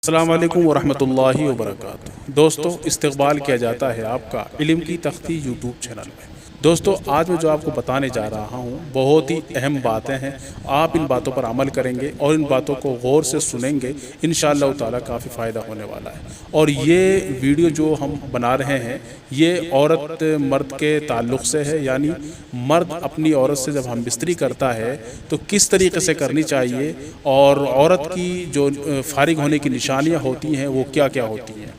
السلام علیکم ورحمۃ اللہ وبرکاتہ۔ دوستو، استقبال کیا جاتا ہے آپ کا علم کی تختی یوٹیوب چینل میں۔ دوستو، آج میں جو آپ کو بتانے جا رہا ہوں بہت ہی اہم باتیں ہیں۔ آپ ان باتوں پر عمل کریں گے اور ان باتوں کو غور سے سنیں گے، انشاءاللہ تعالی کافی فائدہ ہونے والا ہے۔ اور یہ ویڈیو جو ہم بنا رہے ہیں یہ عورت مرد کے تعلق سے ہے، یعنی مرد اپنی عورت سے جب ہم بستری کرتا ہے تو کس طریقے سے کرنی چاہیے، اور عورت کی جو فارغ ہونے کی نشانیاں ہوتی ہیں وہ کیا کیا ہوتی ہیں۔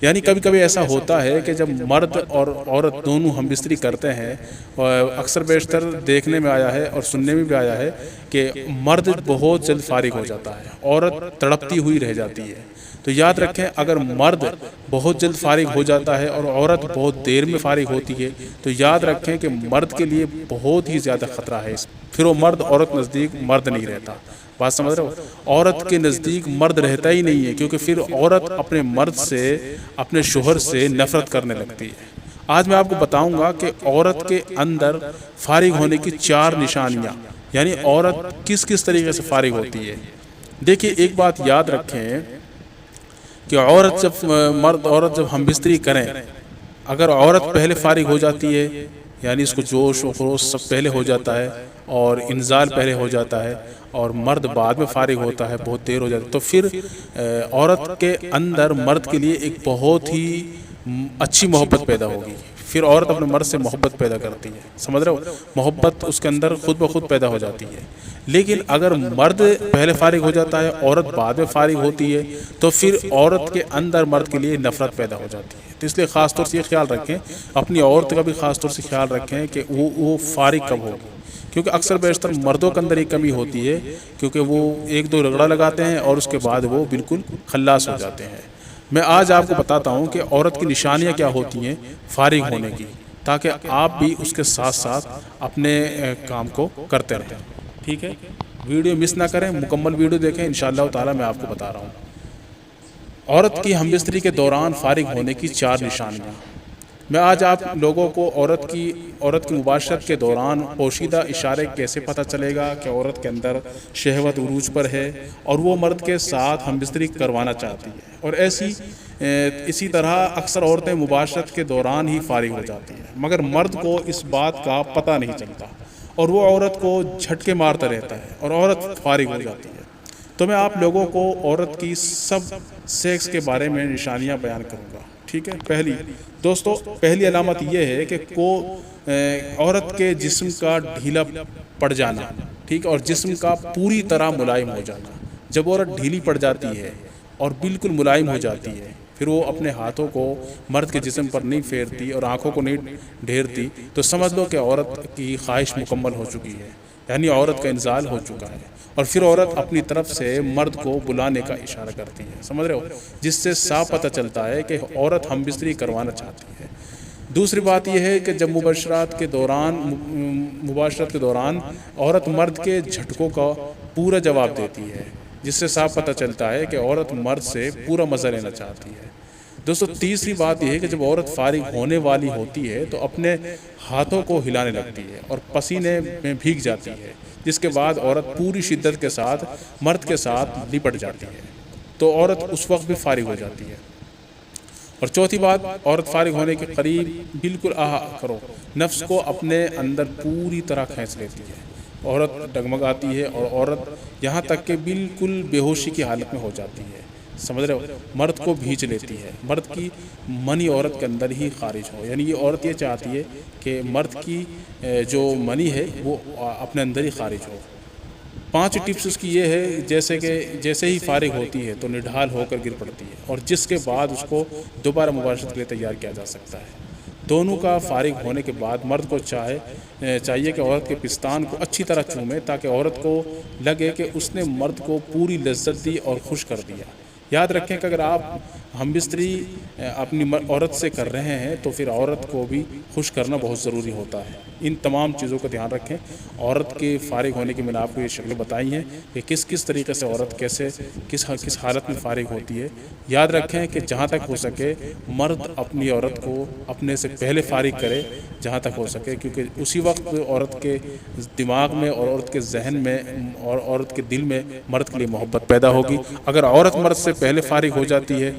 یعنی کبھی کبھی ایسا ہوتا ہے کہ جب مرد اور عورت دونوں ہم بستری کرتے ہیں، اکثر بیشتر دیکھنے میں آیا ہے اور سننے میں بھی آیا ہے کہ مرد بہت جلد فارغ ہو جاتا ہے، عورت تڑپتی ہوئی رہ جاتی ہے۔ تو یاد رکھیں، اگر مرد بہت جلد فارغ ہو جاتا ہے اور عورت بہت دیر میں فارغ ہوتی ہے تو یاد رکھیں کہ مرد کے لیے بہت ہی زیادہ خطرہ ہے۔ پھر وہ مرد عورت نزدیک مرد نہیں رہتا۔ بات سمجھ رہے ہو؟ عورت کے نزدیک مرد رہتا ہی نہیں ہے، کیونکہ پھر عورت اپنے مرد سے، اپنے شوہر سے نفرت کرنے لگتی ہے۔ آج میں آپ کو بتاؤں گا کہ عورت کے اندر فارغ ہونے کی 4 نشانیاں، یعنی عورت کس کس طریقے سے فارغ ہوتی ہے۔ دیکھیے، ایک بات یاد رکھیں کہ عورت جب ہم بستری کریں، اگر عورت پہلے فارغ ہو جاتی ہے، یعنی اس کو جوش و خروش سب پہلے ہو جاتا ہے اور انزال پہلے ہو جاتا ہے، اور مرد بعد میں فارغ ہوتا ہے، بہت دیر ہو جاتی ہے، تو پھر عورت کے اندر مرد کے لیے ایک بہت ہی اچھی محبت پیدا ہوگی۔ پھر عورت اپنے مرد سے محبت پیدا کرتی ہے، سمجھ رہے ہو؟ محبت اس کے اندر خود بخود پیدا ہو جاتی ہے۔ لیکن اگر مرد پہلے فارغ ہو جاتا ہے، عورت بعد میں فارغ ہوتی ہے، تو پھر عورت کے اندر مرد کے لیے نفرت پیدا ہو جاتی ہے۔ تو اس لیے خاص طور سے یہ خیال رکھیں، اپنی عورت کا بھی خاص طور سے خیال رکھیں کہ وہ فارغ کب ہوگی، کیونکہ اکثر بیشتر مردوں کے اندر ایک کمی ہوتی ہے، کیونکہ وہ ایک دو رگڑا لگاتے ہیں اور اس کے بعد وہ بالکل خلاص ہو جاتے ہیں۔ میں آج آپ کو بتاتا ہوں کہ عورت کی نشانیاں کیا ہوتی ہیں فارغ ہونے کی، تاکہ آپ بھی اس کے ساتھ ساتھ اپنے کام کو کرتے رہیں۔ ٹھیک ہے، ویڈیو مس نہ کریں، مکمل ویڈیو دیکھیں، انشاءاللہ تعالی میں آپ کو بتا رہا ہوں عورت کی ہم بستری کے دوران فارغ ہونے کی 4 نشانیاں۔ میں آج آپ لوگوں کو عورت کی مباشرت کے دوران پوشیدہ اشارے کیسے پتہ چلے گا کہ عورت کے اندر شہوت عروج پر ہے اور وہ مرد کے ساتھ ہم بستری کروانا چاہتی ہے، اور اسی طرح اکثر عورتیں مباشرت کے دوران ہی فارغ ہو جاتی ہیں، مگر مرد کو اس بات کا پتہ نہیں چلتا اور وہ عورت کو جھٹکے مارتا رہتا ہے اور عورت فارغ ہو جاتی ہے۔ تو میں آپ لوگوں کو عورت کی سب سیکس کے بارے میں نشانیاں بیان کروں گا۔ ٹھیک ہے، پہلی علامت یہ ہے کہ عورت کے جسم کا ڈھیلا پڑ جانا، ٹھیک، اور جسم کا پوری طرح ملائم ہو جانا۔ جب عورت ڈھیلی پڑ جاتی ہے اور بالکل ملائم ہو جاتی ہے، پھر وہ اپنے ہاتھوں کو مرد کے جسم پر نہیں پھیرتی اور آنکھوں کو نہیں ڈھیرتی، تو سمجھ لو کہ عورت کی خواہش مکمل ہو چکی ہے، یعنی عورت کا انزال ہو چکا ہے، اور پھر عورت اپنی طرف سے مرد کو بلانے کا اشارہ کرتی ہے، سمجھ رہے ہو، جس سے صاف پتہ چلتا ہے کہ عورت ہم بستری کروانا چاہتی ہے۔ دوسری بات یہ ہے کہ جب مباشرت کے دوران عورت مرد کے جھٹکوں کا پورا جواب دیتی ہے، جس سے صاف پتہ چلتا ہے کہ عورت مرد سے پورا مزہ لینا چاہتی ہے۔ دوستو، تیسری بات یہ ہے کہ جب عورت فارغ ہونے والی ہوتی ہے تو اپنے ہاتھوں کو ہلانے لگتی ہے اور پسینے میں بھیگ جاتی ہے، جس کے بعد عورت پوری شدت کے ساتھ مرد کے ساتھ لپٹ جاتی ہے، تو عورت اس وقت بھی فارغ ہو جاتی ہے۔ اور چوتھی بات، عورت فارغ ہونے کے قریب بالکل نفس کو اپنے اندر پوری طرح کھینچ لیتی ہے، عورت ڈگمگاتی ہے اور عورت یہاں تک کہ بالکل بے ہوشی کی حالت میں ہو جاتی ہے، سمجھ رہے ہو، مرد کو بھینچ لیتی ہے، مرد کی منی عورت کے اندر ہی خارج ہو، یعنی یہ عورت یہ چاہتی ہے کہ مرد کی جو منی ہے وہ اپنے اندر ہی خارج ہو۔ 5 ٹپس اس کی یہ ہے، جیسے ہی فارغ ہوتی ہے تو نڈھال ہو کر گر پڑتی ہے، اور جس کے بعد اس کو دوبارہ مباشرت کے لیے تیار کیا جا سکتا ہے۔ دونوں کا فارغ ہونے کے بعد مرد کو چاہیے کہ عورت کے پستان کو اچھی طرح چومے، تاکہ عورت کو لگے کہ اس نے مرد کو پوری لذت دی اور خوش کر دیا۔ یاد رکھیں کہ اگر آپ ہم بستری اپنی عورت سے کر رہے ہیں تو پھر عورت کو بھی خوش کرنا بہت ضروری ہوتا ہے۔ ان تمام چیزوں کا دھیان رکھیں۔ عورت کے فارغ ہونے کی میں نے آپ کو یہ شکلیں بتائی ہیں کہ کس طریقے سے عورت کس حالت میں فارغ ہوتی ہے۔ یاد رکھیں کہ جہاں تک ہو سکے مرد اپنی عورت کو اپنے سے پہلے فارغ کرے، جہاں تک ہو سکے، کیونکہ اسی وقت عورت کے دماغ میں اور عورت کے ذہن میں اور عورت کے دل میں مرد کے لیے محبت پیدا ہوگی۔ اگر عورت مرد سے پہلے فارغ ہو جاتی ہے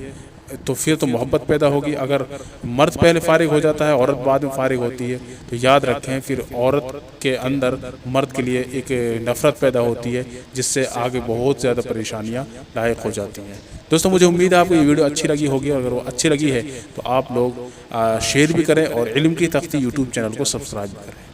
تو پھر تو محبت پیدا ہوگی، اگر مرد پہلے فارغ ہو جاتا ہے عورت بعد میں فارغ ہوتی ہے تو یاد رکھیں پھر عورت کے اندر مرد کے لیے ایک نفرت پیدا ہوتی ہے، جس سے آگے بہت زیادہ پریشانیاں لاحق ہو جاتی ہیں۔ دوستو مجھے امید ہے آپ کو یہ ویڈیو اچھی لگی ہوگی، اگر وہ اچھی لگی ہے تو آپ لوگ شیئر بھی کریں اور علم کی تختی یوٹیوب چینل کو سبسکرائب کریں۔